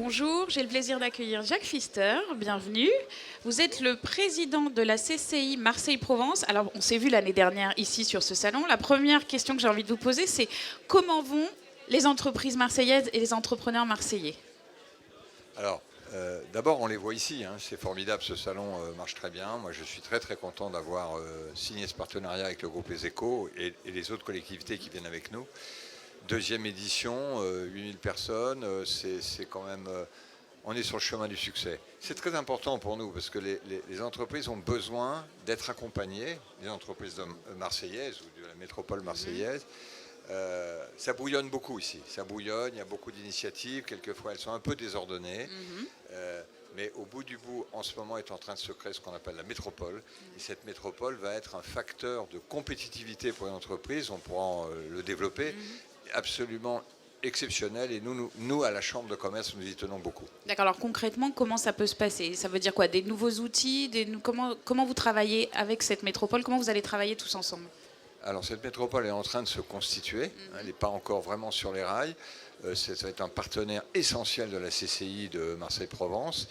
Bonjour, j'ai le plaisir d'accueillir Jacques Pfister, bienvenue. Vous êtes le président de la CCI Marseille-Provence. Alors, on s'est vu l'année dernière ici sur ce salon. La première question que j'ai envie de vous poser, c'est comment vont les entreprises marseillaises et les entrepreneurs marseillais? Alors, d'abord, on les voit ici. C'est formidable, ce salon marche très bien. Moi, je suis très très content d'avoir signé ce partenariat avec le groupe Les Échos et les autres collectivités qui viennent avec nous. Deuxième édition, 8000 personnes, c'est quand même... on est sur le chemin du succès. C'est très important pour nous parce que les entreprises ont besoin d'être accompagnées, les entreprises marseillaises ou de la métropole marseillaise. Ça bouillonne beaucoup ici, ça bouillonne, il y a beaucoup d'initiatives, quelquefois elles sont un peu désordonnées, mais au bout du bout, en ce moment est en train de se créer ce qu'on appelle la métropole, et cette métropole va être un facteur de compétitivité pour les entreprises, on pourra le développer, absolument exceptionnel, et nous, à la Chambre de commerce, nous y tenons beaucoup. D'accord, alors concrètement, comment ça peut se passer? Ça veut dire quoi? Des nouveaux outils? Comment vous travaillez avec cette métropole? Comment vous allez travailler tous ensemble? Alors cette métropole est en train de se constituer, elle n'est pas encore vraiment sur les rails, ça va être un partenaire essentiel de la CCI de Marseille-Provence.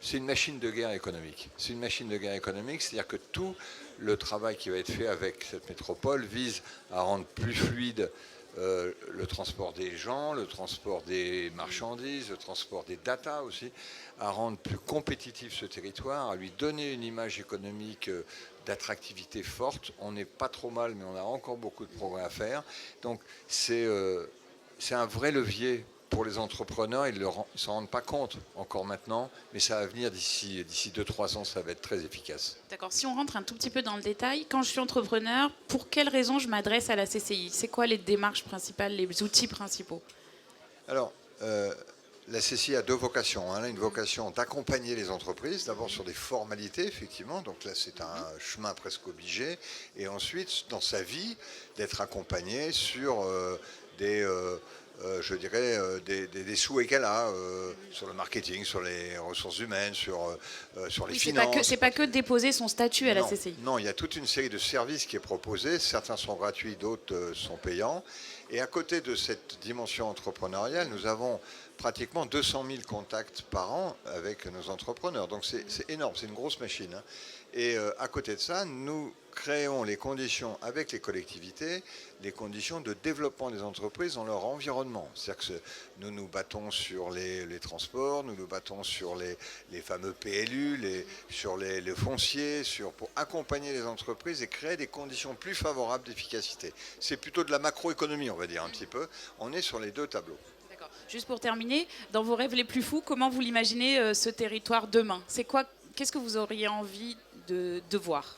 C'est une machine de guerre économique. C'est une machine de guerre économique, c'est-à-dire que tout le travail qui va être fait avec cette métropole vise à rendre plus fluide le transport des gens, le transport des marchandises, le transport des data aussi, à rendre plus compétitif ce territoire, à lui donner une image économique d'attractivité forte. On n'est pas trop mal, mais on a encore beaucoup de progrès à faire. Donc c'est un vrai levier pour les entrepreneurs. Ils ne s'en rendent pas compte encore maintenant, mais ça va venir d'ici 2-3 ans, ça va être très efficace. D'accord, si on rentre un tout petit peu dans le détail, quand je suis entrepreneur, pour quelles raisons je m'adresse à la CCI? C'est quoi les démarches principales, les outils principaux? Alors, la CCI a deux vocations. Elle a une vocation d'accompagner les entreprises, d'abord sur des formalités, effectivement, donc là c'est un chemin presque obligé, et ensuite, dans sa vie, d'être accompagné sur des souhaits qu'elle a sur le marketing, sur les ressources humaines, sur les finances. C'est pas que déposer son statut à la CCI. Non, il y a toute une série de services qui est proposée. Certains sont gratuits, d'autres sont payants. Et à côté de cette dimension entrepreneuriale, nous avons pratiquement 200 000 contacts par an avec nos entrepreneurs. Donc c'est énorme, c'est une grosse machine. Et à côté de ça, nous créons les conditions avec les collectivités, les conditions de développement des entreprises dans leur environnement. C'est-à-dire que nous nous battons sur les transports, nous nous battons sur les fameux PLU, sur le foncier, pour accompagner les entreprises et créer des conditions plus favorables d'efficacité. C'est plutôt de la macroéconomie, on va dire un petit peu. On est sur les deux tableaux. D'accord. Juste pour terminer, dans vos rêves les plus fous, comment vous l'imaginez ce territoire demain? Qu'est-ce que vous auriez envie de voir?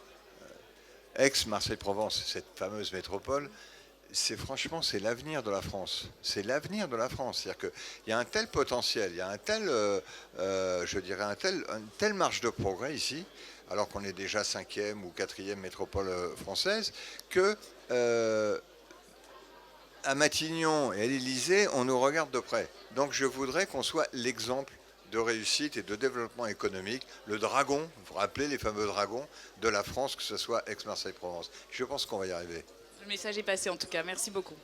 Aix-Marseille-Provence, cette fameuse métropole, franchement, c'est l'avenir de la France. C'est l'avenir de la France. C'est-à-dire qu'il y a un tel potentiel, il y a une telle marge de progrès ici, alors qu'on est déjà 5e ou 4e métropole française, que à Matignon et à l'Élysée, on nous regarde de près. Donc je voudrais qu'on soit l'exemple de réussite et de développement économique, le dragon, vous vous rappelez les fameux dragons de la France, que ce soit Aix-Marseille-Provence. Je pense qu'on va y arriver. Le message est passé en tout cas, merci beaucoup.